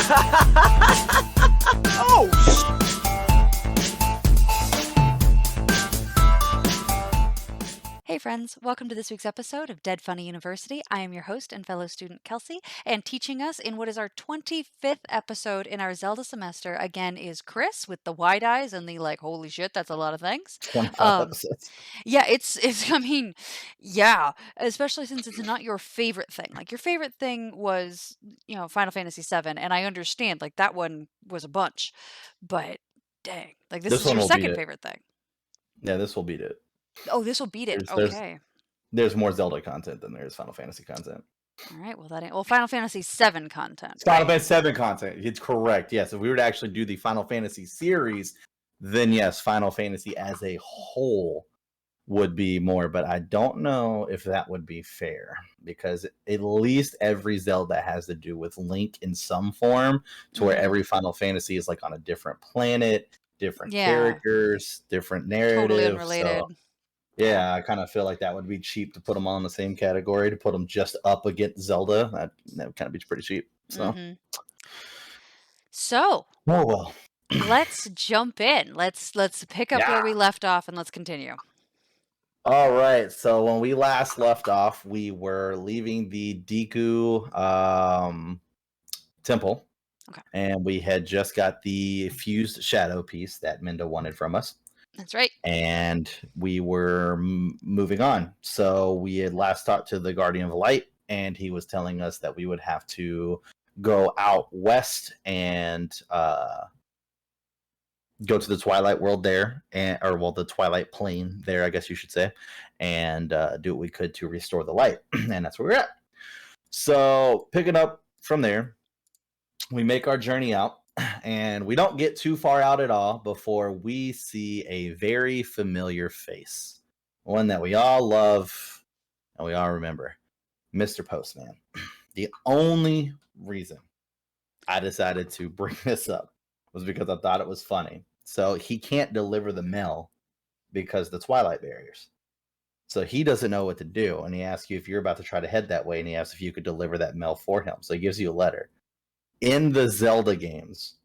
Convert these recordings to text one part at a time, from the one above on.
Oh, Hey friends, welcome to this week's episode of Dead Funny University. I am your host and fellow student Kelsey, and teaching us in what is our 25th episode in our Zelda semester again is Chris with the wide eyes and the holy shit, that's a lot of things. 25 Um, episodes. yeah, I mean, yeah, especially since it's not your favorite thing. Like your favorite thing was, Final Fantasy VII, and I understand, that one was a bunch, but dang, this This is one your will beat second it. favorite thing. Yeah, this will beat it. Oh, this will beat it. Okay. There's more Zelda content than there is Final Fantasy content. All right, well, Final Fantasy VII content. Final Right? Fantasy VII content. It's correct. Yes, if we were to actually do the Final Fantasy series, then yes, Final Fantasy as a whole would be more. But I don't know if that would be fair because at least every Zelda has to do with Link in some form, to where every Final Fantasy is on a different planet, different characters, different narrative. Totally unrelated. So, yeah, I kind of feel like that would be cheap to put them all in the same category, to put them just up against Zelda. That would kind of be pretty cheap. So, So, oh well. let's jump in. Let's pick up where we left off and let's continue. All right. So when we last left off, we were leaving the Deku temple. Okay. And we had just got the fused shadow piece that Minda wanted from us. That's right. And we were moving on. So we had last talked to the Guardian of Light, and he was telling us that we would have to go out west and go to the Twilight world there, the Twilight plane there, I guess you should say, and do what we could to restore the light. And that's where we're at. So picking up from there, we make our journey out, and we don't get too far out at all before we see a very familiar face. One that we all love and we all remember. Mr. Postman. The only reason I decided to bring this up was because I thought it was funny. So he can't deliver the mail because the Twilight barriers. So he doesn't know what to do, and he asks you if you're about to try to head that way, and he asks if you could deliver that mail for him. So he gives you a letter. In the Zelda games,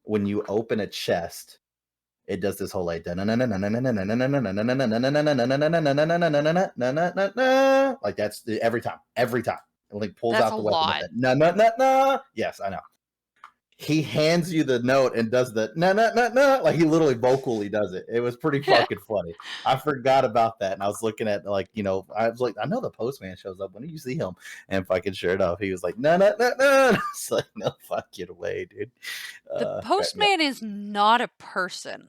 when you open a chest, it does this whole like that's every time. It pulls out the weapon. Yes, I know. He hands you the note and does the he literally vocally does it. It was pretty fucking funny. I forgot about that, and I was looking at I was like, I know the postman shows up. When do you see him? And fucking sure enough, he was like, no. It's like, no fucking way, dude. The postman is not a person.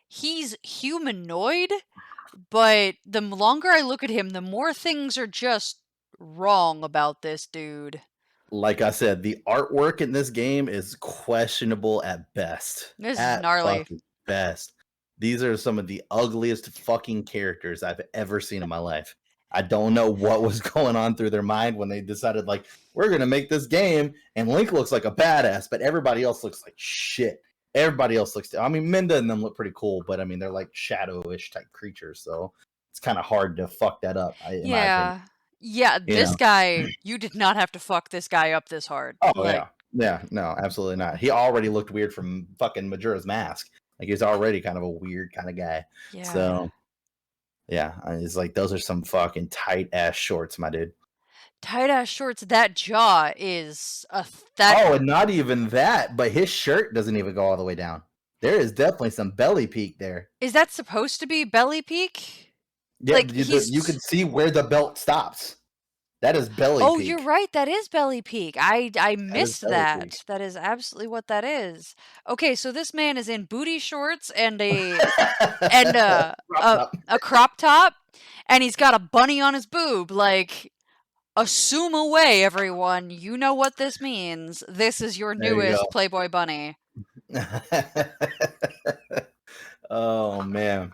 He's humanoid, but the longer I look at him, the more things are just wrong about this dude. Like I said, the artwork in this game is questionable at best. This is gnarly. Best. These are some of the ugliest fucking characters I've ever seen in my life. I don't know what was going on through their mind when they decided, we're going to make this game, and Link looks like a badass, but everybody else looks like shit. Everybody else looks... Minda and them look pretty cool, but, they're like shadow-ish type creatures, so it's kind of hard to fuck that up, in my opinion. Yeah, this guy, you did not have to fuck this guy up this hard. Oh, yeah. Yeah, no, absolutely not. He already looked weird from fucking Majora's Mask. He's already kind of a weird kind of guy. Yeah. So, yeah, it's those are some fucking tight-ass shorts, my dude. Tight-ass shorts, that jaw is and not even that, but his shirt doesn't even go all the way down. There is definitely some belly peak there. Is that supposed to be belly peak? Yeah, you can see where the belt stops. That is belly peak. Oh, you're right. That is belly peak. I missed that. That is absolutely what that is. Okay, so this man is in booty shorts and a crop top, and he's got a bunny on his boob. Assume away, everyone. You know what this means. This is your newest Playboy bunny. Oh man.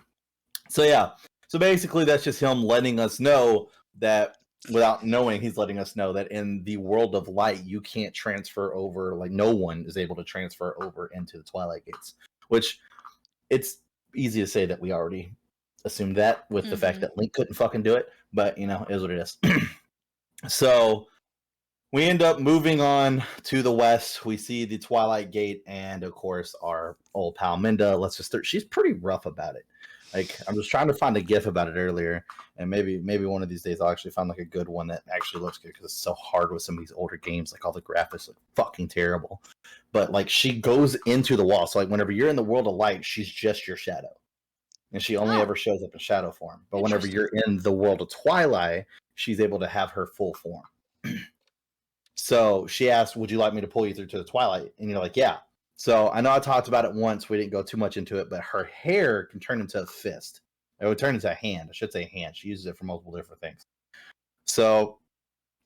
So basically, that's just him letting us know that, without knowing, he's letting us know that in the world of light, you can't transfer over. No one is able to transfer over into the Twilight Gates. Which, it's easy to say that we already assumed that with the fact that Link couldn't fucking do it. But, is what it is. So, we end up moving on to the west. We see the Twilight Gate, and of course, our old pal Minda. She's pretty rough about it. Like, I'm just trying to find a GIF about it earlier, and maybe one of these days I'll actually find like a good one that actually looks good, because it's so hard with some of these older games. Like, all the graphics look fucking terrible. But like, she goes into the wall. So like, whenever you're in the world of light, she's just your shadow, and she only ever shows up in shadow form. But whenever you're in the world of Twilight, she's able to have her full form. So she asked, would you like me to pull you through to the Twilight? And you're like, yeah. So I know I talked about it once. We didn't go too much into it, but her hair can turn into a fist. It would turn into a hand. I should say hand. She uses it for multiple different things. So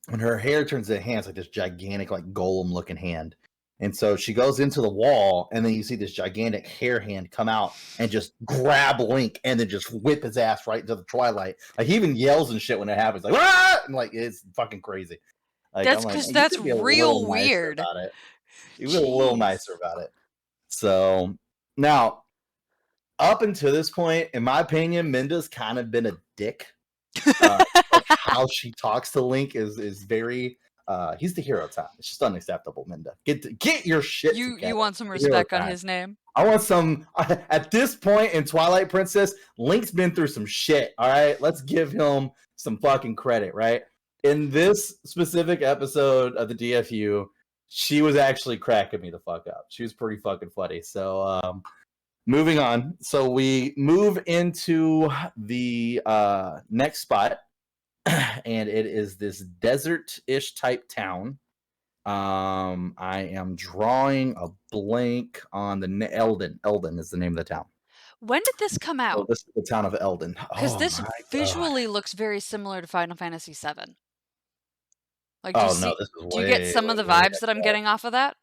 when her hair turns into a hand, it's like this gigantic, like golem looking hand. And so she goes into the wall, and then you see this gigantic hair hand come out and just grab Link and then just whip his ass right into the Twilight. Like, he even yells and shit when it happens. Like, ah! And like, it's fucking crazy. Like, That's I'm like, because hey, that's real weird. About it. You be a little nicer about it. So now, up until this point, in my opinion, Minda's kind of been a dick. Like, how she talks to Link is very. He's the hero time. It's just unacceptable, Minda. Get your shit together. You want some respect on his name? I want some. At this point in Twilight Princess, Link's been through some shit. All right, let's give him some fucking credit, right? In this specific episode of the DFU, she was actually cracking me the fuck up. She was pretty fucking funny. So, moving on. So we move into the next spot, and it is this desert-ish type town. I am drawing a blank on the Eldon. Eldon is the name of the town. When did this come out? So this is the town of Eldon. Because this visually looks very similar to Final Fantasy VII. Like, do you get some of the vibes that I'm getting off of that?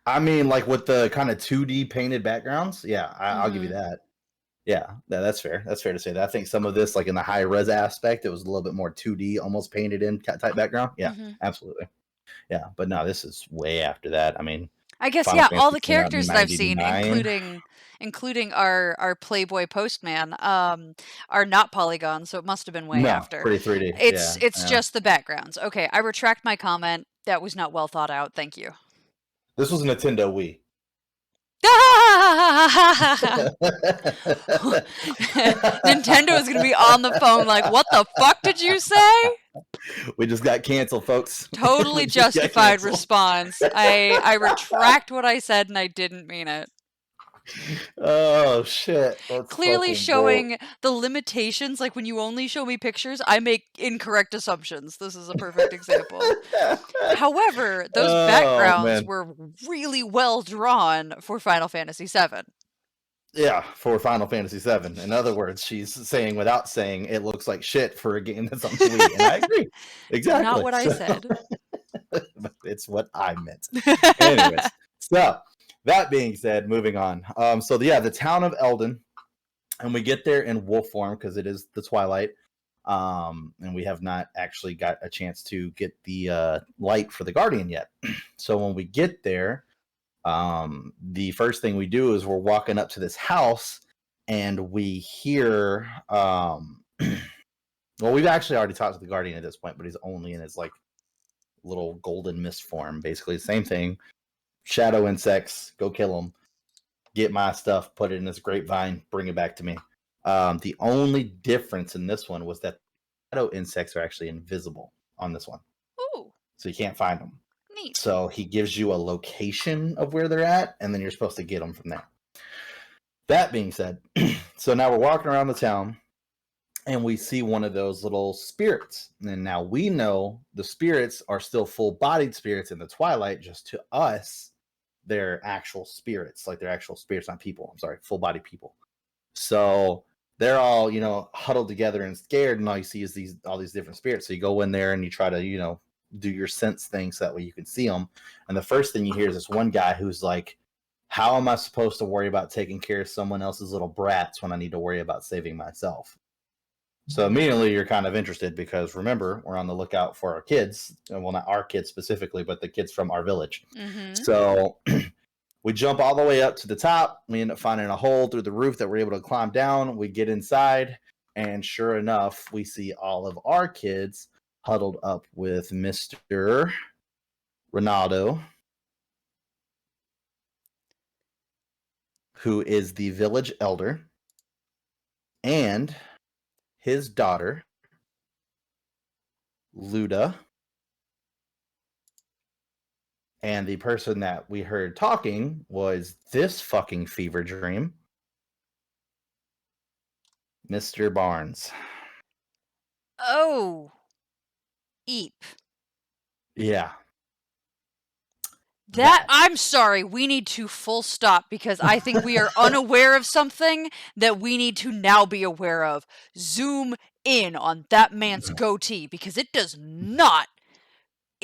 I mean, like with the kind of 2D painted backgrounds. Yeah, I'll give you that. Yeah, that's fair. That's fair to say that. I think some of this, like in the high res aspect, it was a little bit more 2D, almost painted in type background. Yeah, absolutely. Yeah, but no, this is way after that. I mean, I guess, yeah, all the characters that I've seen, including our Playboy postman, are not polygons, so it must have been way after. Pretty 3D. It's just the backgrounds. Okay, I retract my comment. That was not well thought out. Thank you. This was a Nintendo Wii. Nintendo is going to be on the phone like, what the fuck did you say? We just got canceled, folks. Totally justified response. I retract what I said, and I didn't mean it. Oh, shit. That's clearly showing the limitations. Like, when you only show me pictures, I make incorrect assumptions. This is a perfect example. However, those backgrounds were really well drawn for Final Fantasy VII. Yeah, for Final Fantasy VII. In other words, she's saying without saying it looks like shit for a game that's on Wii. And I agree. Exactly. Not what I said. It's what I meant. Anyways, so that being said, moving on. So the town of Eldon, and we get there in wolf form because it is the Twilight. And we have not actually got a chance to get the light for the Guardian yet. So when we get there, the first thing we do is we're walking up to this house, and we hear well, we've actually already talked to the Guardian at this point, but he's only in his like little golden mist form. Basically the same thing. Shadow insects, go kill them, get my stuff, put it in this grapevine, bring it back to me. The only difference in this one was that shadow insects are actually invisible on this one. Ooh. So you can't find them. Neat. So he gives you a location of where they're at, and then you're supposed to get them from there. That being said, so now we're walking around the town, and we see one of those little spirits. And now we know the spirits are still full-bodied spirits in the Twilight. Just to us, they're actual spirits. Like, they're actual spirits, not people. I'm sorry, full-bodied people. So they're all, huddled together and scared, and all you see is all these different spirits. So you go in there and you try to, do your sense thing so that way you can see them. And the first thing you hear is this one guy who's like, how am I supposed to worry about taking care of someone else's little brats when I need to worry about saving myself? So immediately you're kind of interested, because remember, we're on the lookout for our kids. Well, not our kids specifically, but the kids from our village. Mm-hmm. So we jump all the way up to the top. We end up finding a hole through the roof that we're able to climb down. We get inside, and sure enough, we see all of our kids huddled up with Mr. Ronaldo, who is the village elder, and his daughter, Luda. And the person that we heard talking was this fucking fever dream, Mr. Barnes. Oh. Eep. Yeah. I'm sorry, we need to full stop because I think we are unaware of something that we need to now be aware of. Zoom in on that man's goatee because it does not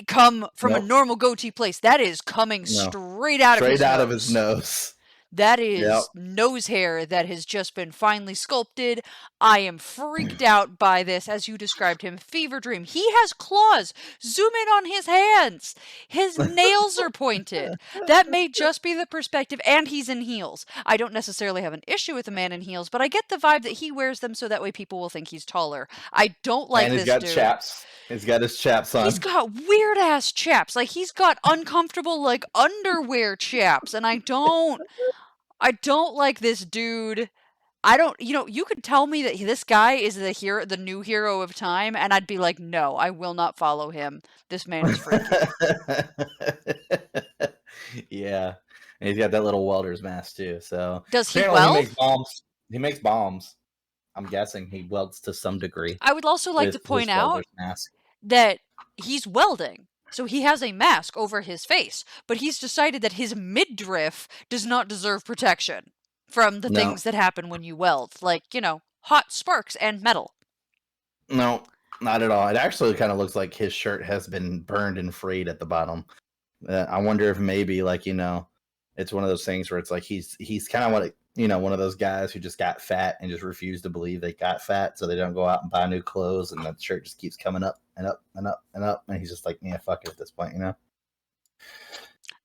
come from a normal goatee place. That is coming straight out of his nose. Straight out of his nose. That is nose hair that has just been finely sculpted. I am freaked out by this, as you described him. Fever dream. He has claws. Zoom in on his hands. His nails are pointed. That may just be the perspective, and he's in heels. I don't necessarily have an issue with a man in heels, but I get the vibe that he wears them so that way people will think he's taller. I don't like this dude. And he's got chaps. He's got his chaps on. He's got weird ass chaps. Like, he's got uncomfortable, like, underwear chaps, and I don't like this dude. You could tell me that this guy is the new hero of time, and I'd be like, no, I will not follow him. This man is freaky. Yeah. And he's got that little welder's mask too. So does he weld? He makes bombs. He makes bombs. I'm guessing he welds to some degree. I would also like to point out that he's welding. So he has a mask over his face, but he's decided that his midriff does not deserve protection from the things that happen when you weld, like, hot sparks and metal. No, not at all. It actually kind of looks like his shirt has been burned and frayed at the bottom. I wonder if maybe, like, it's one of those things where it's like he's kind of one of those guys who just got fat and just refused to believe they got fat, so they don't go out and buy new clothes, and that shirt just keeps coming up and up and up and up, and he's just like, yeah, fuck it at this point, I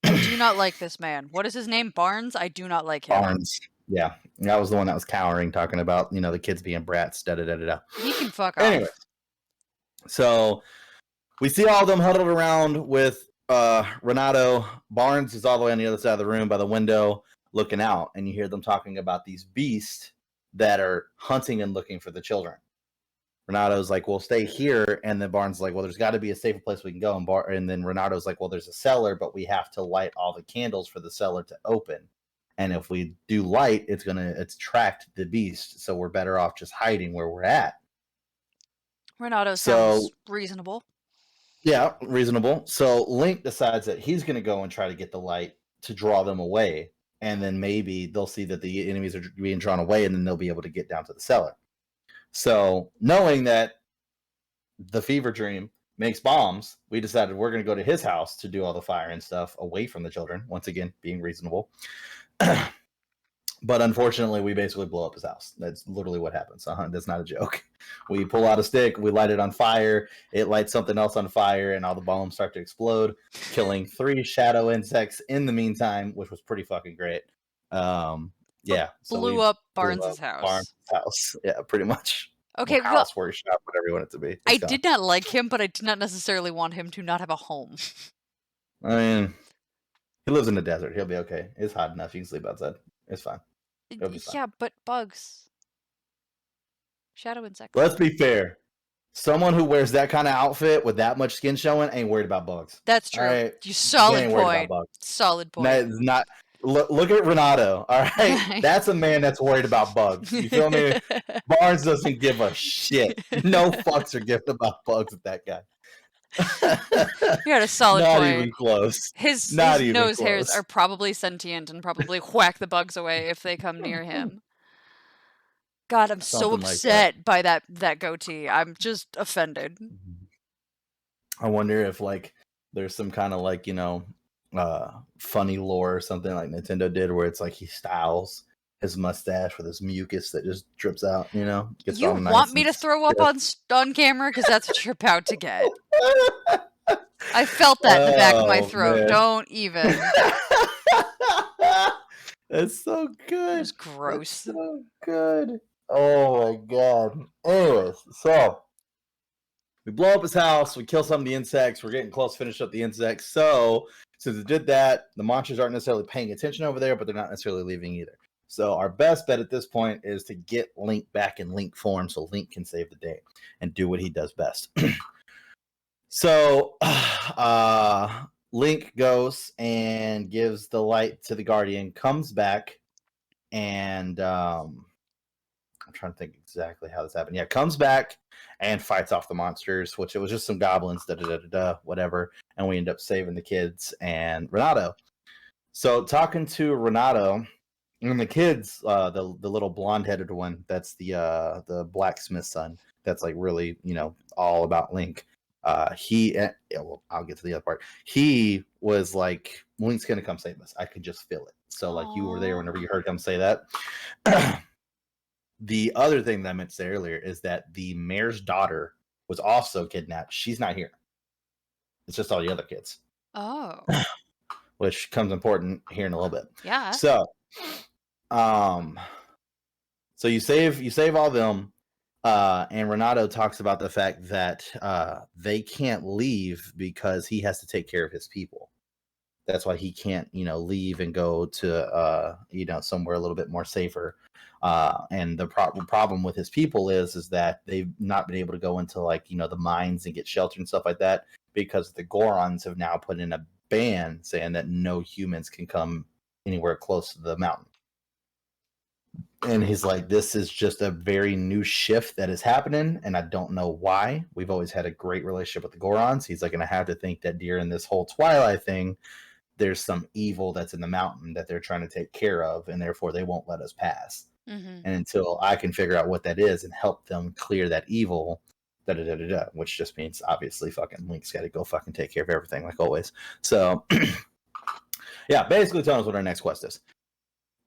do not like this man. What is his name? Barnes? I do not like him. Barnes. Yeah. That was the one that was cowering, talking about, the kids being brats, da-da-da-da-da. He can fuck off. Anyway, so we see all of them huddled around with Renato. Barnes is all the way on the other side of the room by the window looking out, and you hear them talking about these beasts that are hunting and looking for the children. Renato's like, well, stay here, and then Barnes is like, well, there's got to be a safer place we can go, and then Renato's like, well, there's a cellar, but we have to light all the candles for the cellar to open, and if we do light, it's attract the beast, so we're better off just hiding where we're at. Renato sounds reasonable. Yeah, reasonable. So Link decides that he's going to go and try to get the light to draw them away, and then maybe they'll see that the enemies are being drawn away, and then they'll be able to get down to the cellar. So knowing that the fever dream makes bombs, we decided we're going to go to his house to do all the fire and stuff away from the children, once again, being reasonable. But unfortunately, we basically blow up his house. That's literally what happens. That's not a joke. We pull out a stick, we light it on fire, it lights something else on fire, and all the bombs start to explode, killing 3 shadow insects in the meantime, which was pretty fucking great. Yeah. So blew up Barnes' house. Barnes' house. Yeah, pretty much. Okay, house, workshop, whatever you want it to be. I did not like him, but I did not necessarily want him to not have a home. I mean, he lives in the desert. He'll be okay. It's hot enough. You can sleep outside. It's fine. Yeah, but bugs. Shadow insects. Let's be fair. Someone who wears that kind of outfit with that much skin showing ain't worried about bugs. That's true. Right? Solid point. Solid point. That is not. Look at Renato. All right, that's a man that's worried about bugs. You feel me? Barnes doesn't give a shit. No fucks are given about bugs with that guy. You had a solid point. Not even close. His nose hairs are probably sentient and probably whack the bugs away if they come near him. God, I'm so upset by that goatee. I'm just offended. I wonder if there's some kind of funny lore or something like Nintendo did where it's like he styles his mustache with his mucus that just drips out, gets you all nice want me to throw up on camera? Because that's what you're about to get. I felt that in the back of my throat. Man. Don't even. That's so good. It was gross. That's so good. Oh my god. Anyways, so We blow up his house. We kill some of the insects. We're getting close to finish up the insects. So since it did that, the monsters aren't necessarily paying attention over there, but they're not necessarily leaving either. So our best bet at this point is to get Link back in Link form so Link can save the day and do what he does best. So Link goes and gives the light to the Guardian, comes back, and I'm trying to think exactly how this happened. Yeah, comes back and fights off the monsters, which it was just some goblins, whatever. And we end up saving the kids and Renato. So talking to Renato and the kids, the little blonde-headed one, that's the blacksmith's son. That's like really, all about Link. I'll get to the other part. He was like, Link's gonna come save us. I could just feel it. So like you were there whenever you heard him say that. The other thing that I meant to say earlier is that the mayor's daughter was also kidnapped. She's not here. It's just all the other kids. Oh. Which comes important here in a little bit. Yeah. So you save all them, and Renato talks about the fact that they can't leave because he has to take care of his people. That's why he can't, leave and go to, somewhere a little bit more safer. And the problem with his people is that they've not been able to go into the mines and get shelter and stuff like that because the Gorons have now put in a ban saying that no humans can come anywhere close to the mountain. And he's like, this is just a very new shift that is happening, and I don't know why. We've always had a great relationship with the Gorons. He's like, and I have to think that during this whole Twilight thing, there's some evil that's in the mountain that they're trying to take care of, and therefore they won't let us pass. Mm-hmm. And until I can figure out what that is and help them clear that evil, which just means obviously fucking Link's got to go fucking take care of everything like always. So yeah, basically telling us what our next quest is.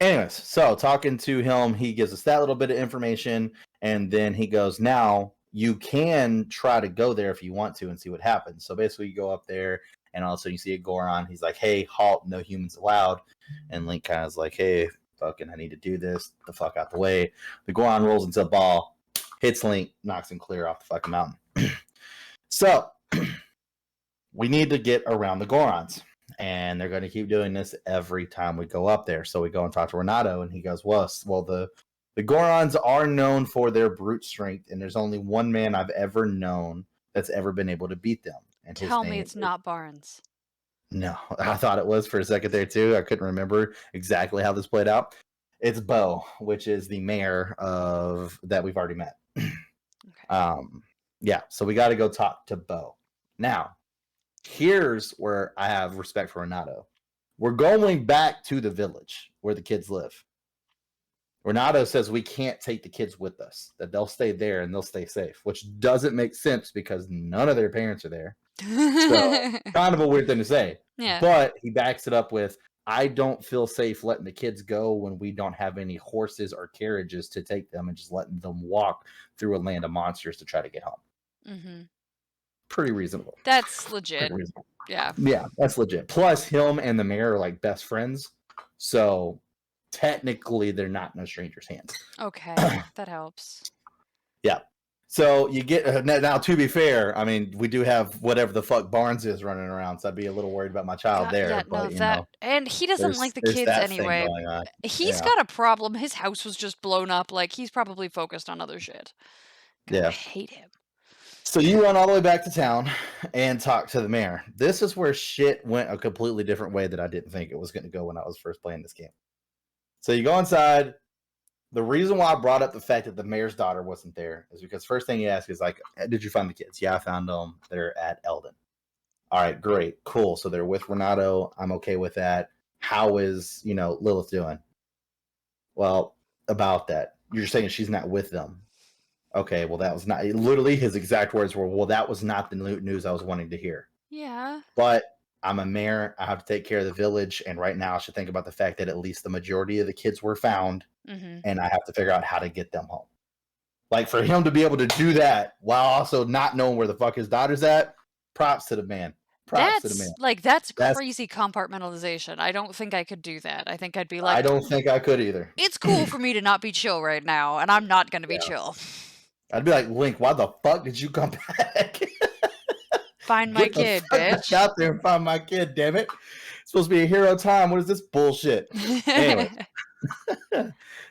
Anyways, so talking to him, he gives us that little bit of information, and then he goes, now you can try to go there if you want to and see what happens. So basically you go up there, and all of a sudden you see a Goron. He's like, hey, halt, no humans allowed. And Link kind of is like, hey, fucking, I need to do this. Get the fuck out the way. The Goron rolls into a ball, hits Link, knocks him clear off the fucking mountain. So we need to get around the Gorons. And they're going to keep doing this every time we go up there. So we go and talk to Renato, and he goes, well, the Gorons are known for their brute strength, and there's only one man I've ever known that's ever been able to beat them. And Tell me it's not Barnes. No, I thought it was for a second there, too. I couldn't remember exactly how this played out. It's Bo, which is the mayor that we've already met. Okay. Yeah, so we got to go talk to Bo. Now, here's where I have respect for Renato. We're going back to the village where the kids live. Renato says we can't take the kids with us, that they'll stay there and they'll stay safe, which doesn't make sense because none of their parents are there. So kind of a weird thing to say. Yeah. But he backs it up with, I don't feel safe letting the kids go when we don't have any horses or carriages to take them and just letting them walk through a land of monsters to try to get home. Mm-hmm. Pretty reasonable. That's legit. Yeah. Yeah, that's legit. Plus, him and the mayor are like best friends. So technically, they're not in a stranger's hands. Okay, that helps. Yeah. So you get now. To be fair, I mean, we do have whatever the fuck Barnes is running around, so I'd be a little worried about my child there. Yeah, but, no, and he doesn't like the kids anyway. He's got a problem. His house was just blown up. Like he's probably focused on other shit. God, I hate him. So you run all the way back to town and talk to the mayor. This is where shit went a completely different way that I didn't think it was going to go when I was first playing this game. So you go inside. The reason why I brought up the fact that the mayor's daughter wasn't there is because first thing you ask is like, did you find the kids? Yeah, I found them. They're at Eldon. All right, great, cool. So they're with Renato. I'm okay with that. How is, Lilith doing? Well, about that. You're saying she's not with them. Okay, well, that was not, literally his exact words were, well, that was not the news I was wanting to hear. Yeah. But I'm a mayor. I have to take care of the village. And right now I should think about the fact that at least the majority of the kids were found. Mm-hmm. And I have to figure out how to get them home. Like for him to be able to do that while also not knowing where the fuck his daughter's at, props to the man. Props to the man. Like, that's crazy compartmentalization. I don't think I could do that. I think I'd be like, I don't think I could either. It's cool for me to not be chill right now, and I'm not going to be chill. I'd be like, Link, why the fuck did you come back? Find my Get the kid, fuck back bitch. out there and find my kid, damn it. It's supposed to be a hero time. What is this bullshit? Anyways.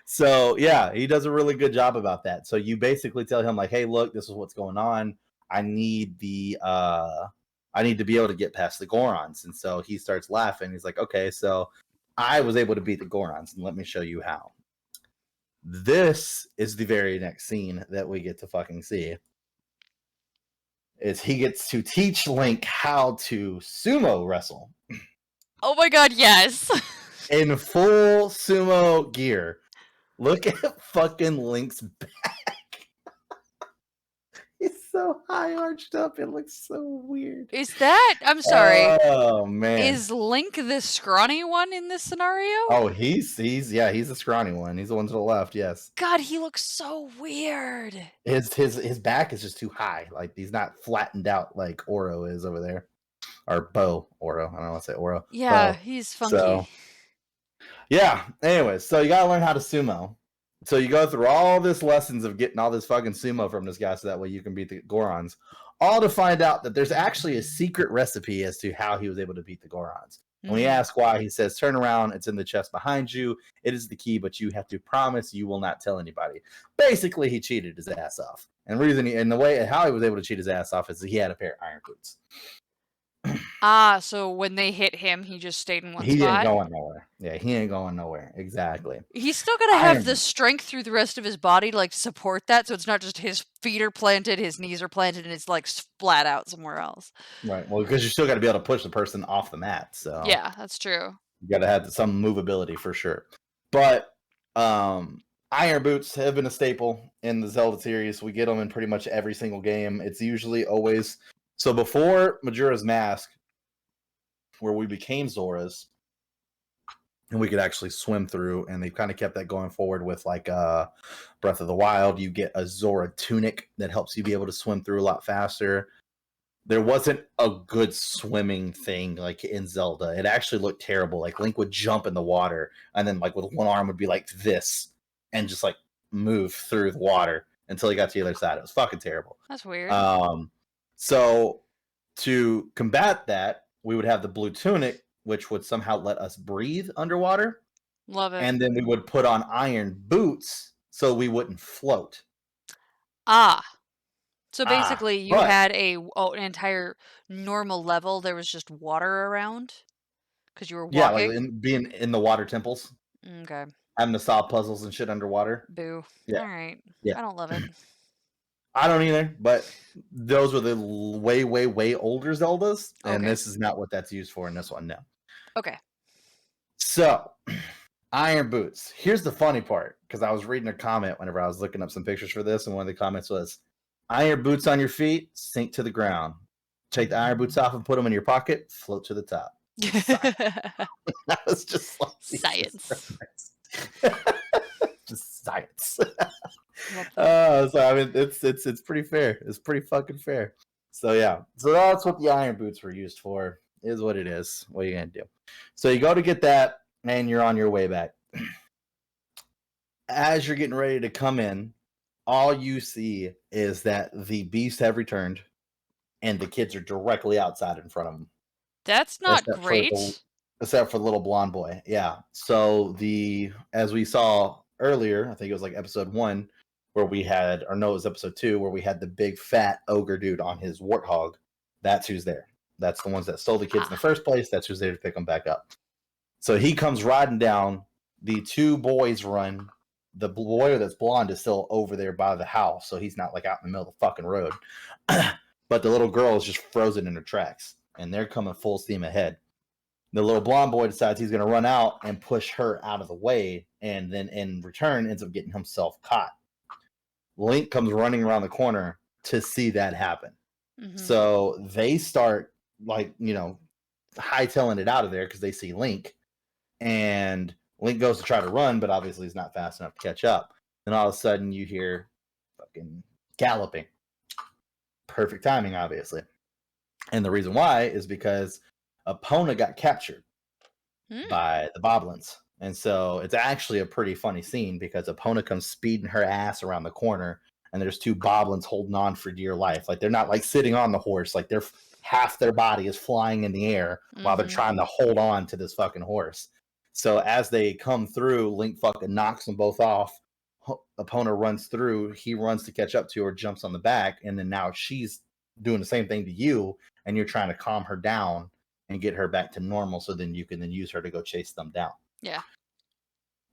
So yeah, he does a really good job about that. So you basically tell him like, hey, look, this is what's going on. I need to be able to get past the Gorons. And so he starts laughing. He's like, okay, so I was able to beat the Gorons, and let me show you how. This is the very next scene that we get to fucking see. Is he gets to teach Link how to sumo wrestle. Oh my god, yes. In full sumo gear. Look at fucking Link's back. He's so high arched up. It looks so weird. Is that? I'm sorry. Oh man. Is Link the scrawny one in this scenario? Oh, he's the scrawny one. He's the one to the left. Yes. God, he looks so weird. His back is just too high. Like he's not flattened out like Oro is over there, or Bo Oro. I don't want to say Oro. Yeah, Bo. he's funky. So, yeah. Anyways, so you gotta learn how to sumo. So you go through all this lessons of getting all this fucking sumo from this guy, so that way you can beat the Gorons. All to find out that there's actually a secret recipe as to how he was able to beat the Gorons. When we ask why, he says, turn around, it's in the chest behind you. It is the key, but you have to promise you will not tell anybody. Basically, he cheated his ass off. And the way how he was able to cheat his ass off is he had a pair of iron boots. So when they hit him, he just stayed in one spot? He ain't going nowhere. Yeah, he ain't going nowhere. Exactly. He's still got to have the strength through the rest of his body to, like, support that, so it's not just his feet are planted, his knees are planted, and it's, like, splat out somewhere else. Right. Well, because you still got to be able to push the person off the mat. So yeah, that's true. You got to have some movability for sure. But iron boots have been a staple in the Zelda series. We get them in pretty much every single game. It's usually always... So before Majora's Mask, where we became Zoras, and we could actually swim through, and they've kind of kept that going forward with like Breath of the Wild. You get a Zora tunic that helps you be able to swim through a lot faster. There wasn't a good swimming thing like in Zelda. It actually looked terrible. Like Link would jump in the water, and then like with one arm would be like this, and just like move through the water until he got to the other side. It was fucking terrible. That's weird. So to combat that, we would have the blue tunic, which would somehow let us breathe underwater. Love it. And then we would put on iron boots so we wouldn't float. So basically you had an entire normal level. There was just water around because you were walking? Yeah, like being in the water temples. Okay. Having to solve puzzles and shit underwater. Boo. Yeah. All right. Yeah. I don't love it. I don't either, but those were the way, way, way older Zeldas, and Okay. this is not what that's used for in this one, no. Okay. So, iron boots. Here's the funny part, because I was reading a comment whenever I was looking up some pictures for this, and one of the comments was, iron boots on your feet, sink to the ground. Take the iron boots off and put them in your pocket, float to the top. That was just like science. Just science. So I mean, it's pretty fair. It's pretty fucking fair. So yeah, so that's what the iron boots were used for. Is what it is. What are you gonna do? So you go to get that, and you're on your way back. As you're getting ready to come in, all you see is that the beasts have returned, and the kids are directly outside in front of them. That's not great. Except for the little blonde boy. Yeah. So as we saw earlier, I think it was like episode 1, where we had, or no, it was episode 2, where we had the big fat ogre dude on his warthog. That's who's there. That's the ones that stole the kids in the first place. That's who's there to pick them back up. So he comes riding down. The 2 boys run. The boy that's blonde is still over there by the house, so he's not like out in the middle of the fucking road. But the little girl is just frozen in her tracks, and they're coming full steam ahead. The little blonde boy decides he's going to run out and push her out of the way, and then in return ends up getting himself caught. Link comes running around the corner to see that happen. Mm-hmm. So they start hightailing it out of there because they see Link, and Link goes to try to run, but obviously he's not fast enough to catch up. Then all of a sudden you hear fucking galloping. Perfect timing, obviously. And the reason why is because Epona got captured by the Boblins. And so it's actually a pretty funny scene because Epona comes speeding her ass around the corner, and there's two boblins holding on for dear life. Like they're not like sitting on the horse, like they're half their body is flying in the air while they're trying to hold on to this fucking horse. So as they come through, Link fucking knocks them both off. Epona runs through, he runs to catch up to her, jumps on the back, and then now she's doing the same thing to you, and you're trying to calm her down and get her back to normal, so then you can then use her to go chase them down. Yeah.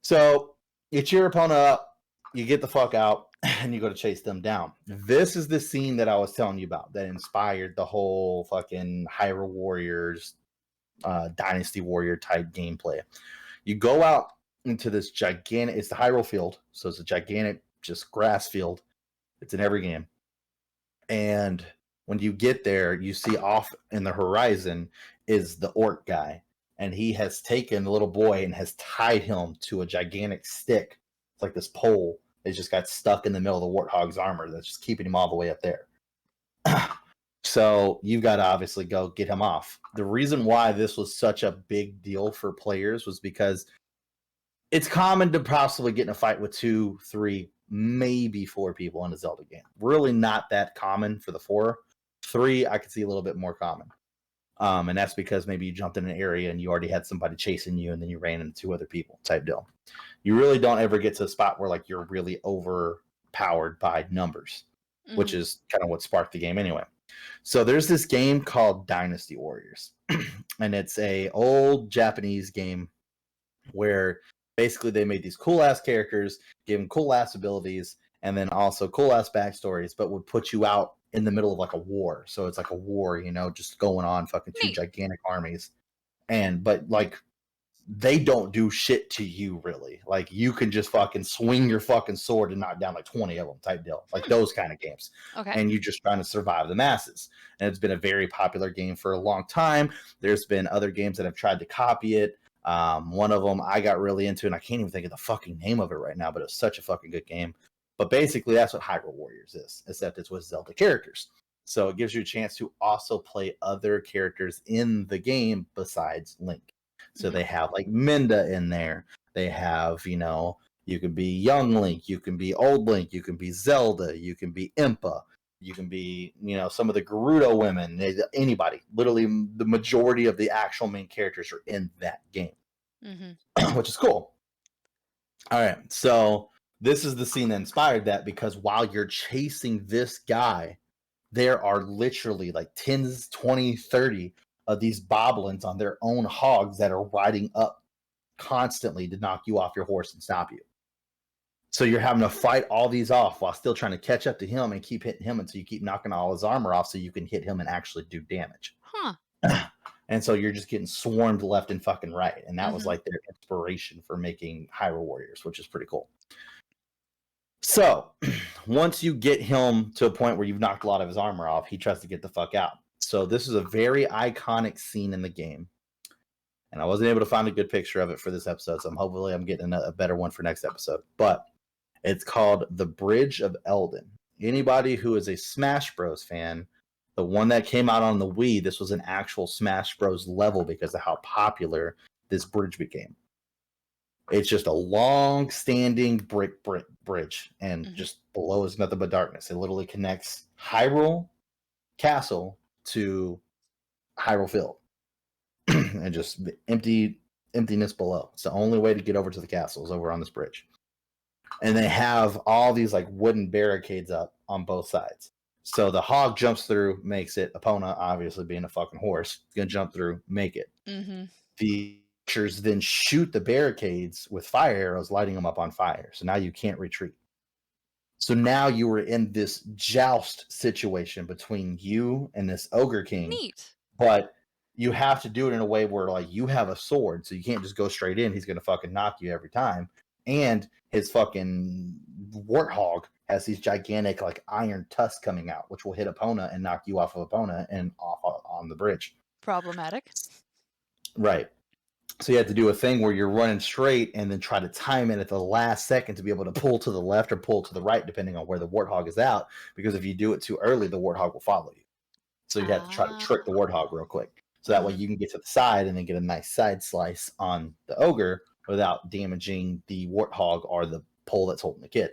So you cheer Epona up, you get the fuck out, and you go to chase them down. This is the scene that I was telling you about that inspired the whole fucking Hyrule Warriors, Dynasty Warrior type gameplay. You go out into this gigantic, it's the Hyrule field, so it's a gigantic just grass field. It's in every game. And when you get there, you see off in the horizon is the orc guy, and he has taken the little boy and has tied him to a gigantic stick. It's like this pole. It just got stuck in the middle of the warthog's armor that's just keeping him all the way up there. So you've got to obviously go get him off. The reason why this was such a big deal for players was because it's common to possibly get in a fight with 2, 3, maybe 4 people in a Zelda game. Really not that common for the 4. 3, I could see a little bit more common. And that's because maybe you jumped in an area and you already had somebody chasing you and then you ran into 2 other people type deal. You really don't ever get to a spot where like you're really overpowered by numbers, which is kind of what sparked the game anyway. So there's this game called Dynasty Warriors, and it's a old Japanese game where basically they made these cool ass characters, gave them cool ass abilities, and then also cool ass backstories, but would put you out in the middle of like a war. So it's like a war, you know, just going on, fucking 2 gigantic armies. But like they don't do shit to you really. Like you can just fucking swing your fucking sword and knock down like 20 of them type deal. Like those kind of games. Okay. And you're just trying to survive the masses. And it's been a very popular game for a long time. There's been other games that have tried to copy it. One of them I got really into, and I can't even think of the fucking name of it right now, but it's such a fucking good game. But basically that's what Hyrule Warriors is, except it's with Zelda characters. So it gives you a chance to also play other characters in the game besides Link. So they have like Minda in there. They have, you know, you can be young Link, you can be old Link, you can be Zelda, you can be Impa, you can be, you know, some of the Gerudo women, anybody. Literally the majority of the actual main characters are in that game, which is cool. All right, so this is the scene that inspired that, because while you're chasing this guy, there are literally like 10s, 20, 30 of these boblins on their own hogs that are riding up constantly to knock you off your horse and stop you. So you're having to fight all these off while still trying to catch up to him and keep hitting him until you keep knocking all his armor off so you can hit him and actually do damage. And so you're just getting swarmed left and fucking right. And that was like their inspiration for making Hyrule Warriors, which is pretty cool. So once you get him to a point where you've knocked a lot of his armor off, he tries to get the fuck out. So this is a very iconic scene in the game. And I wasn't able to find a good picture of it for this episode, so hopefully I'm getting a better one for next episode. But it's called the Bridge of Eldon. Anybody who is a Smash Bros fan, the one that came out on the Wii, this was an actual Smash Bros level because of how popular this bridge became. It's just a long-standing brick bridge, and just below is nothing but darkness. It literally connects Hyrule Castle to Hyrule Field, and just emptiness below. It's the only way to get over to the castle is over on this bridge. And they have all these like wooden barricades up on both sides. So the hog jumps through, makes it. Epona, obviously being a fucking horse, is gonna jump through, make it. The archers then shoot the barricades with fire arrows, lighting them up on fire. So now you can't retreat. So now you were in this joust situation between you and this ogre king. Neat. But you have to do it in a way where like you have a sword, so you can't just go straight in. He's gonna fucking knock you every time. And his fucking warthog has these gigantic like iron tusks coming out, which will hit Epona and knock you off of Epona and off on the bridge. Problematic. Right. So you have to do a thing where you're running straight and then try to time it at the last second to be able to pull to the left or pull to the right, depending on where the warthog is out. Because if you do it too early, the warthog will follow you. So you have to try to trick the warthog real quick. So that way you can get to the side and then get a nice side slice on the ogre without damaging the warthog or the pole that's holding the kid.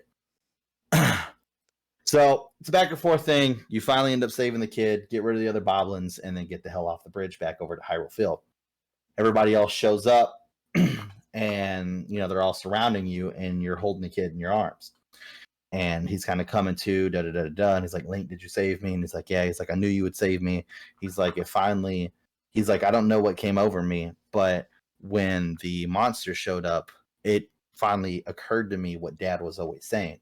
So it's a back and forth thing. You finally end up saving the kid, get rid of the other boblins, and then get the hell off the bridge back over to Hyrule Field. Everybody else shows up, and they're all surrounding you, and you're holding the kid in your arms. And he's kind of coming to, da da da da, and he's like, "Link, did you save me?" And he's like, "Yeah." He's like, "I knew you would save me." He's like, he's like, "I don't know what came over me, but when the monster showed up, it finally occurred to me what Dad was always saying."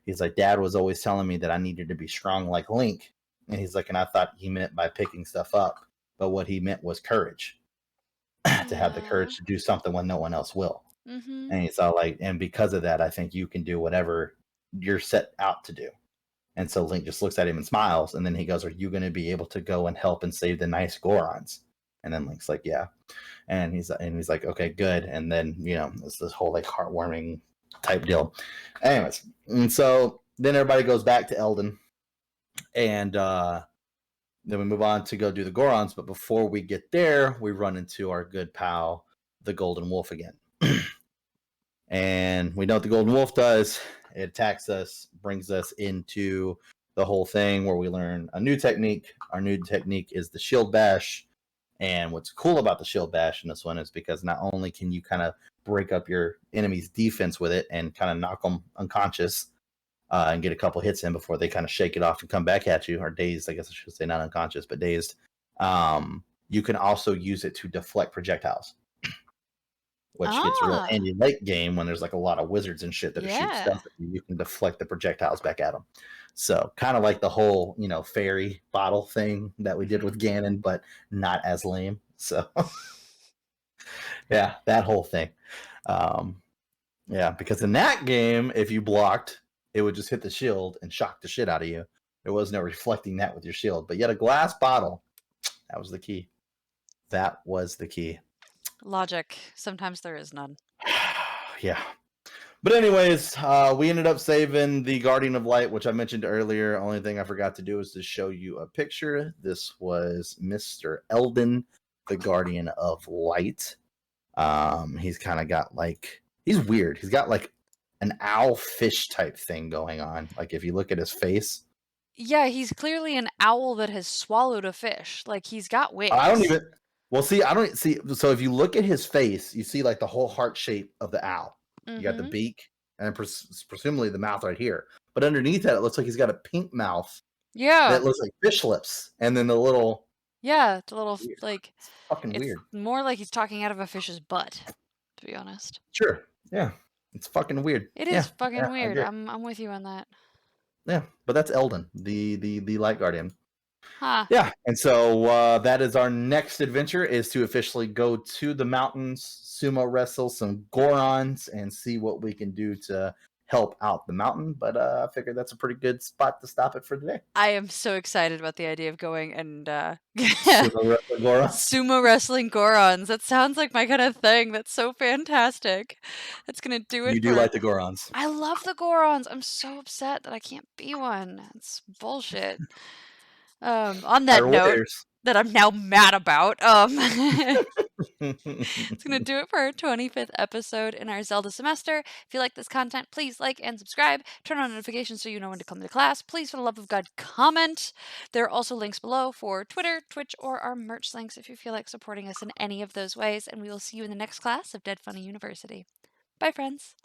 He's like, "Dad was always telling me that I needed to be strong like Link." And he's like, "And I thought he meant by picking stuff up, but what he meant was courage, to have the courage to do something when no one else will." Mm-hmm. And he's all like, "And because of that, I think you can do whatever you're set out to do." And so Link just looks at him and smiles, and then he goes, "Are you going to be able to go and help and save the nice Gorons?" And then Link's like, "Yeah." And he's like, "Okay, good." And then it's this whole like heartwarming type deal. Anyways, and so then everybody goes back to Eldon, and then we move on to go do the Gorons. But before we get there, we run into our good pal, the Golden Wolf again. And we know what the Golden Wolf does. It attacks us, brings us into the whole thing where we learn a new technique. Our new technique is the Shield Bash. And what's cool about the Shield Bash in this one is because not only can you kind of break up your enemy's defense with it and kind of knock them unconscious and get a couple hits in before they kind of shake it off and come back at you, or dazed, I guess I should say, not unconscious, but dazed. You can also use it to deflect projectiles, which gets real handy late game when there's like a lot of wizards and shit that are shooting stuff at you. You can deflect the projectiles back at them. So kind of like the whole, fairy bottle thing that we did with Ganon, but not as lame. So yeah, that whole thing. Yeah, because in that game, if you blocked, it would just hit the shield and shock the shit out of you. There was no reflecting that with your shield. But yet a glass bottle, that was the key. That was the key. Logic. Sometimes there is none. Yeah. But anyways, we ended up saving the Guardian of Light, which I mentioned earlier. Only thing I forgot to do is to show you a picture. This was Mr. Eldon, the Guardian of Light. He's kind of got like, he's weird. He's got like an owl fish type thing going on. Like if you look at his face. Yeah, he's clearly an owl that has swallowed a fish. Like he's got wings. I don't even, well, see, I don't see. So if you look at his face, you see like the whole heart shape of the owl. You got the beak and presumably the mouth right here. But underneath that, it looks like he's got a pink mouth. Yeah. That looks like fish lips. And then the little. Yeah, the little, like. It's fucking weird. More like he's talking out of a fish's butt, to be honest. Sure. Yeah. It's fucking weird. It is fucking weird. I'm with you on that. Yeah, but that's Eldon, the Light Guardian. Huh. Yeah, and so that is our next adventure, is to officially go to the mountains, sumo wrestle some Gorons, and see what we can do to help out the mountain. But I figured that's a pretty good spot to stop it for today. I am so excited about the idea of going and sumo wrestling Gorons. That sounds like my kind of thing. That's so fantastic. That's gonna do it. You do like the Gorons. I love the Gorons. I'm so upset that I can't be one. It's bullshit. On that note, that I'm now mad about. It's going to do it for our 25th episode in our Zelda semester. If you like this content, please like and subscribe. Turn on notifications so you know when to come to class. Please, for the love of God, comment. There are also links below for Twitter, Twitch, or our merch links if you feel like supporting us in any of those ways. And we will see you in the next class of Dead Funny University. Bye, friends.